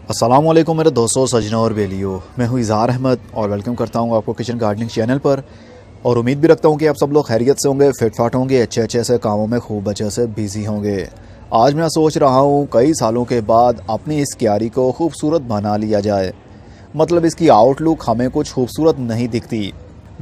अस्सलामुअलैकुम मेरे दोस्तों, सजनों और बेलियो। मैं हूँ इज़हार अहमद और वेलकम करता हूँ आपको किचन गार्डनिंग चैनल पर। और उम्मीद भी रखता हूँ कि आप सब लोग खैरियत से होंगे, फिट फाट होंगे, अच्छे अच्छे से कामों में खूब अच्छे से बिजी होंगे। आज मैं सोच रहा हूँ कई सालों के बाद अपनी इस क्यारी को खूबसूरत बना लिया जाए। मतलब इसकी आउटलुक हमें कुछ खूबसूरत नहीं दिखती।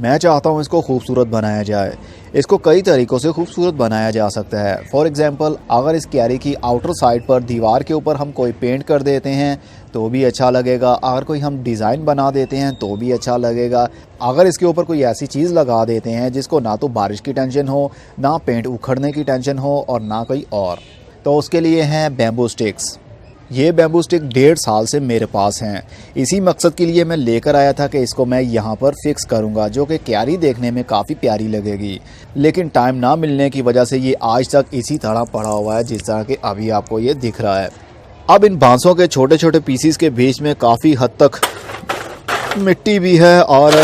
मैं चाहता हूँ इसको खूबसूरत बनाया जाए। इसको कई तरीक़ों से खूबसूरत बनाया जा सकता है। फॉर एग्ज़ाम्पल, अगर इस क्यारी की आउटर साइड पर दीवार के ऊपर हम कोई पेंट कर देते हैं तो भी अच्छा लगेगा। अगर कोई हम डिज़ाइन बना देते हैं तो भी अच्छा लगेगा। अगर इसके ऊपर कोई ऐसी चीज़ लगा देते हैं जिसको ना तो बारिश की टेंशन हो, ना पेंट उखड़ने की टेंशन हो और ना कोई और, तो उसके लिए हैं बैम्बू स्टिक्स। ये बैम्बू स्टिक 1.5 साल से मेरे पास हैं। इसी मकसद के लिए मैं लेकर आया था कि इसको मैं यहाँ पर फिक्स करूँगा, जो कि क्यारी देखने में काफ़ी प्यारी लगेगी। लेकिन टाइम ना मिलने की वजह से ये आज तक इसी तरह पड़ा हुआ है जिस तरह के अभी आपको ये दिख रहा है। अब इन बांसों के छोटे छोटे पीसीस के बीच में काफ़ी हद तक मिट्टी भी है और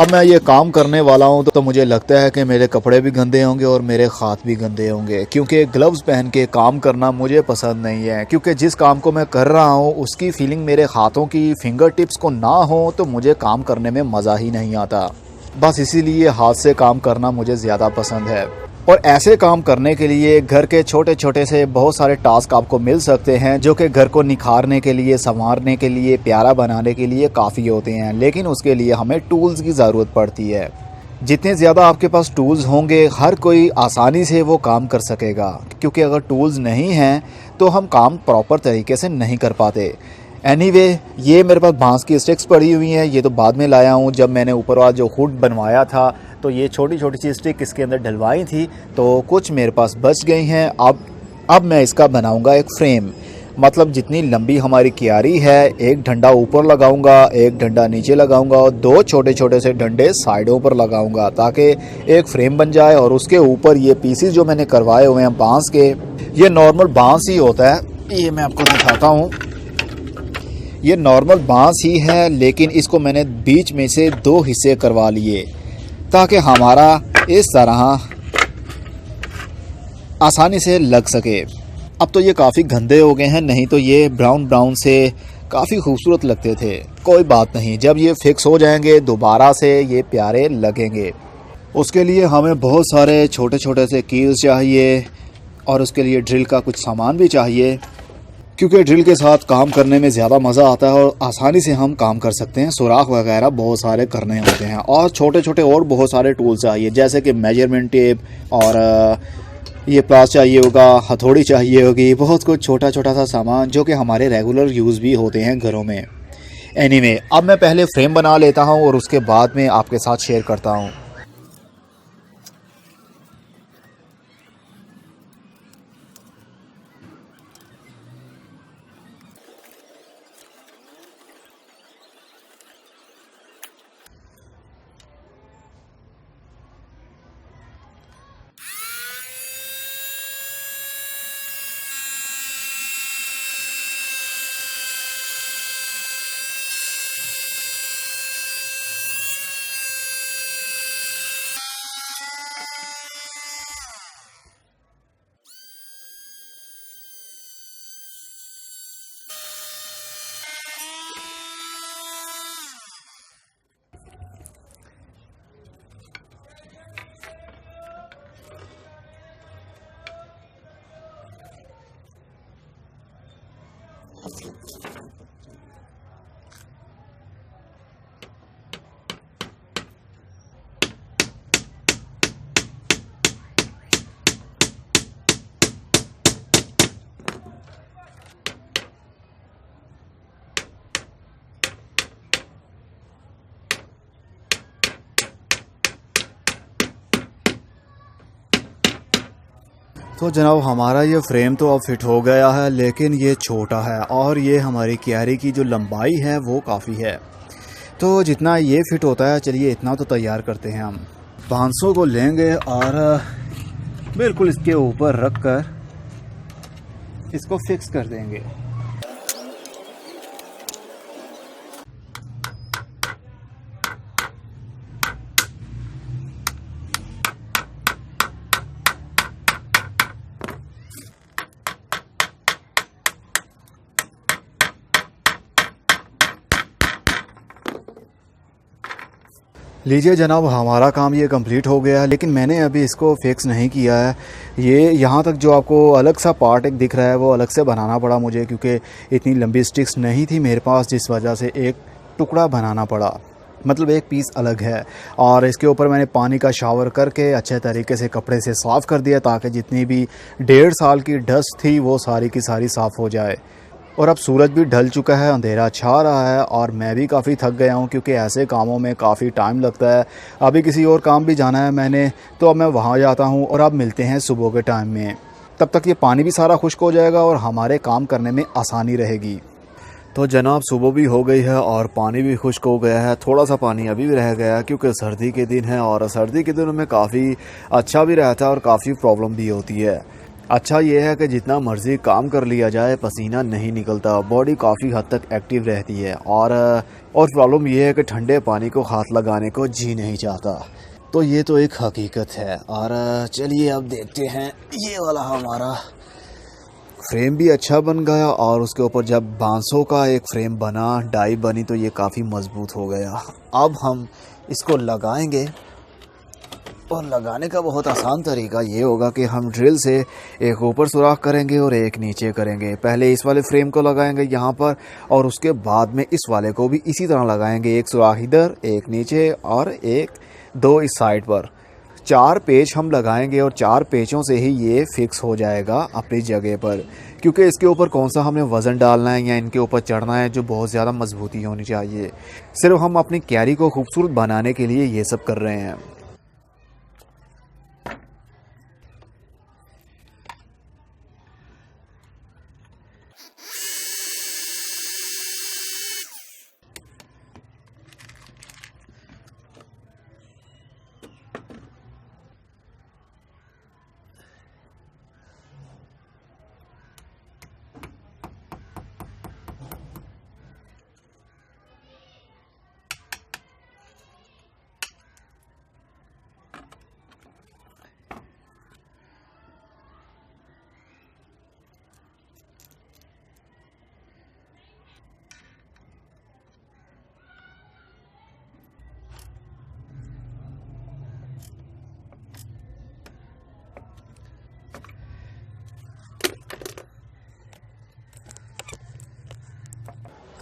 अब मैं ये काम करने वाला हूँ तो मुझे लगता है कि मेरे कपड़े भी गंदे होंगे और मेरे हाथ भी गंदे होंगे, क्योंकि ग्लव्स पहन के काम करना मुझे पसंद नहीं है। क्योंकि जिस काम को मैं कर रहा हूँ उसकी फीलिंग मेरे हाथों की फिंगर टिप्स को ना हो तो मुझे काम करने में मज़ा ही नहीं आता। बस इसीलिए हाथ से काम करना मुझे ज़्यादा पसंद है। और ऐसे काम करने के लिए घर के छोटे छोटे से बहुत सारे टास्क आपको मिल सकते हैं, जो कि घर को निखारने के लिए, संवारने के लिए, प्यारा बनाने के लिए काफ़ी होते हैं। लेकिन उसके लिए हमें टूल्स की ज़रूरत पड़ती है। जितने ज़्यादा आपके पास टूल्स होंगे हर कोई आसानी से वो काम कर सकेगा, क्योंकि अगर टूल्स नहीं हैं तो हम काम प्रॉपर तरीके से नहीं कर पाते। एनीवे, ये मेरे पास बांस की स्टिक्स पड़ी हुई हैं। ये तो बाद में लाया हूँ। जब मैंने ऊपर वाला जो हुड बनवाया था तो ये छोटी छोटी सी स्टिक इसके अंदर डलवाई थी, तो कुछ मेरे पास बच गई हैं। अब मैं इसका बनाऊंगा एक फ्रेम। मतलब जितनी लंबी हमारी क्यारी है, एक डंडा ऊपर लगाऊंगा, एक डंडा नीचे लगाऊंगा और 2 छोटे छोटे से डंडे साइडों पर लगाऊंगा, ताकि एक फ्रेम बन जाए। और उसके ऊपर ये पीसीस जो मैंने करवाए हुए हैं बांस के, ये नॉर्मल बांस ही होता है। ये मैं आपको दिखाता हूँ। ये नॉर्मल बांस ही है, लेकिन इसको मैंने बीच में से 2 हिस्से करवा लिए ताकि हमारा इस तरह आसानी से लग सके। अब तो ये काफ़ी गंदे हो गए हैं, नहीं तो ये ब्राउन ब्राउन से काफ़ी खूबसूरत लगते थे। कोई बात नहीं, जब ये फिक्स हो जाएंगे दोबारा से ये प्यारे लगेंगे। उसके लिए हमें बहुत सारे छोटे छोटे से कील्स चाहिए और उसके लिए ड्रिल का कुछ सामान भी चाहिए, क्योंकि ड्रिल के साथ काम करने में ज़्यादा मज़ा आता है और आसानी से हम काम कर सकते हैं। सुराख वगैरह बहुत सारे करने होते हैं और छोटे छोटे और बहुत सारे टूल चाहिए, जैसे कि मेजरमेंट टेप और ये प्लास चाहिए होगा, हथौड़ी चाहिए होगी, बहुत कुछ छोटा छोटा सा सामान जो कि हमारे रेगुलर यूज़ भी होते हैं घरों में। एनीवे, अब मैं पहले फ्रेम बना लेता हूँ और उसके बाद में आपके साथ शेयर करता हूँ। तो जनाब, हमारा ये फ्रेम तो अब फिट हो गया है, लेकिन ये छोटा है और ये हमारी क्यारी की जो लंबाई है वो काफ़ी है। तो जितना ये फिट होता है, चलिए इतना तो तैयार करते हैं। हम बांसों को लेंगे और बिल्कुल इसके ऊपर रख कर इसको फिक्स कर देंगे। लीजिए जनाब, हमारा काम ये कंप्लीट हो गया है, लेकिन मैंने अभी इसको फिक्स नहीं किया है। ये यहाँ तक जो आपको अलग सा पार्ट एक दिख रहा है वो अलग से बनाना पड़ा मुझे, क्योंकि इतनी लंबी स्टिक्स नहीं थी मेरे पास, जिस वजह से एक टुकड़ा बनाना पड़ा, मतलब एक पीस अलग है। और इसके ऊपर मैंने पानी का शावर करके अच्छे तरीके से कपड़े से साफ़ कर दिया, ताकि जितनी भी 1.5 साल की डस्ट थी वो सारी की सारी साफ़ हो जाए। और अब सूरज भी ढल चुका है, अंधेरा छा रहा है और मैं भी काफ़ी थक गया हूँ, क्योंकि ऐसे कामों में काफ़ी टाइम लगता है। अभी किसी और काम भी जाना है मैंने, तो अब मैं वहाँ जाता हूँ और अब मिलते हैं सुबह के टाइम में। तब तक ये पानी भी सारा खुश्क हो जाएगा और हमारे काम करने में आसानी रहेगी। तो जनाब सुबह भी हो गई है और पानी भी खुश्क हो गया है। थोड़ा सा पानी अभी भी रह गया है, क्योंकि सर्दी के दिन है और सर्दी के दिनों में काफ़ी अच्छा भी रहता है और काफ़ी प्रॉब्लम भी होती है। अच्छा ये है कि जितना मर्ज़ी काम कर लिया जाए पसीना नहीं निकलता, बॉडी काफ़ी हद तक एक्टिव रहती है। और प्रॉब्लम ये है कि ठंडे पानी को हाथ लगाने को जी नहीं चाहता। तो ये तो एक हकीकत है। और चलिए अब देखते हैं, ये वाला हमारा फ्रेम भी अच्छा बन गया और उसके ऊपर जब बांसों का एक फ्रेम बना, डाई बनी, तो ये काफ़ी मज़बूत हो गया। अब हम इसको लगाएंगे और लगाने का बहुत आसान तरीका ये होगा कि हम ड्रिल से एक ऊपर सुराख करेंगे और एक नीचे करेंगे। पहले इस वाले फ्रेम को लगाएंगे यहाँ पर और उसके बाद में इस वाले को भी इसी तरह लगाएंगे। एक सुराख इधर, एक नीचे और एक दो इस साइड पर। 4 पेच हम लगाएंगे और 4 पेचों से ही ये फिक्स हो जाएगा अपनी जगह पर, क्योंकि इसके ऊपर कौन सा हमें वज़न डालना है या इनके ऊपर चढ़ना है जो बहुत ज़्यादा मजबूती होनी चाहिए। सिर्फ हम अपनी कैरी को खूबसूरत बनाने के लिए ये सब कर रहे हैं।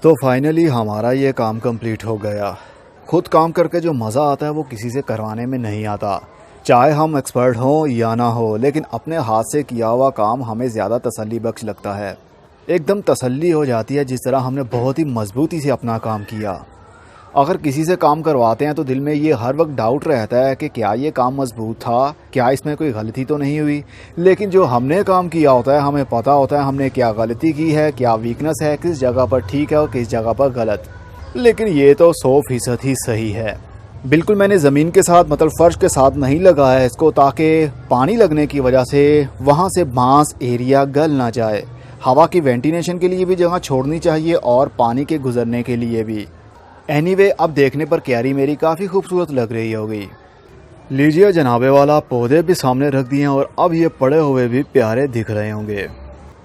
तो फाइनली हमारा ये काम कंप्लीट हो गया। खुद काम करके जो मज़ा आता है वो किसी से करवाने में नहीं आता, चाहे हम एक्सपर्ट हों या ना हो, लेकिन अपने हाथ से किया हुआ काम हमें ज़्यादा तसल्ली बख्श लगता है। एकदम तसल्ली हो जाती है जिस तरह हमने बहुत ही मजबूती से अपना काम किया। अगर किसी से काम करवाते हैं तो दिल में ये हर वक्त डाउट रहता है कि क्या ये काम मजबूत था, क्या इसमें कोई गलती तो नहीं हुई। लेकिन जो हमने काम किया होता है हमें पता होता है हमने क्या गलती की है, क्या वीकनेस है, किस जगह पर ठीक है और किस जगह पर गलत। लेकिन ये तो 100% ही सही है। बिल्कुल मैंने ज़मीन के साथ मतलब फ़र्श के साथ नहीं लगाया इसको, ताकि पानी लगने की वजह से वहाँ से बांस एरिया गल ना जाए। हवा की वेंटिलेशन के लिए भी जगह छोड़नी चाहिए और पानी के गुजरने के लिए भी। एनीवे, अब देखने पर क्यारी मेरी काफ़ी खूबसूरत लग रही होगी। लीजिए जनाबे वाला, पौधे भी सामने रख दिए और अब ये पड़े हुए भी प्यारे दिख रहे होंगे।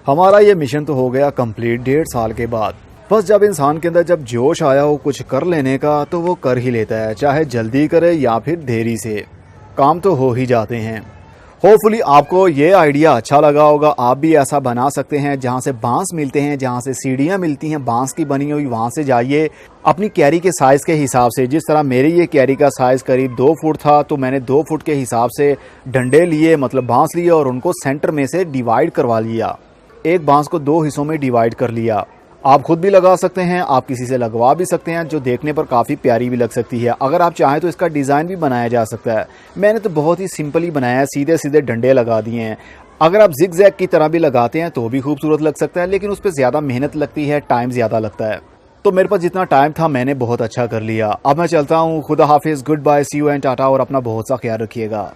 हमारा ये मिशन तो हो गया कंप्लीट 1.5 साल के बाद। बस जब इंसान के अंदर जब जोश आया हो कुछ कर लेने का तो वो कर ही लेता है, चाहे जल्दी करे या फिर देरी से, काम तो हो ही जाते हैं। होपफुली आपको ये आइडिया अच्छा लगा होगा। आप भी ऐसा बना सकते हैं, जहाँ से बांस मिलते हैं, जहाँ से सीढ़ियाँ मिलती हैं बांस की बनी हुई, वहाँ से जाइए अपनी कैरी के साइज़ के हिसाब से। जिस तरह मेरी ये कैरी का साइज़ करीब 2 फुट था, तो मैंने 2 फुट के हिसाब से डंडे लिए, मतलब बांस लिए और उनको सेंटर में से डिवाइड करवा लिया। एक बांस को 2 हिस्सों में डिवाइड कर लिया। आप खुद भी लगा सकते हैं, आप किसी से लगवा भी सकते हैं, जो देखने पर काफ़ी प्यारी भी लग सकती है। अगर आप चाहें तो इसका डिज़ाइन भी बनाया जा सकता है। मैंने तो बहुत ही सिंपल ही बनाया है, सीधे सीधे डंडे लगा दिए हैं। अगर आप जिग जैग की तरह भी लगाते हैं तो भी खूबसूरत लग सकता है, लेकिन उस पर ज़्यादा मेहनत लगती है, टाइम ज़्यादा लगता है। तो मेरे पास जितना टाइम था मैंने बहुत अच्छा कर लिया। अब मैं चलता हूँ। खुदा हाफिज़, goodbye, see you and tata, और अपना बहुत सा ख्याल रखिएगा।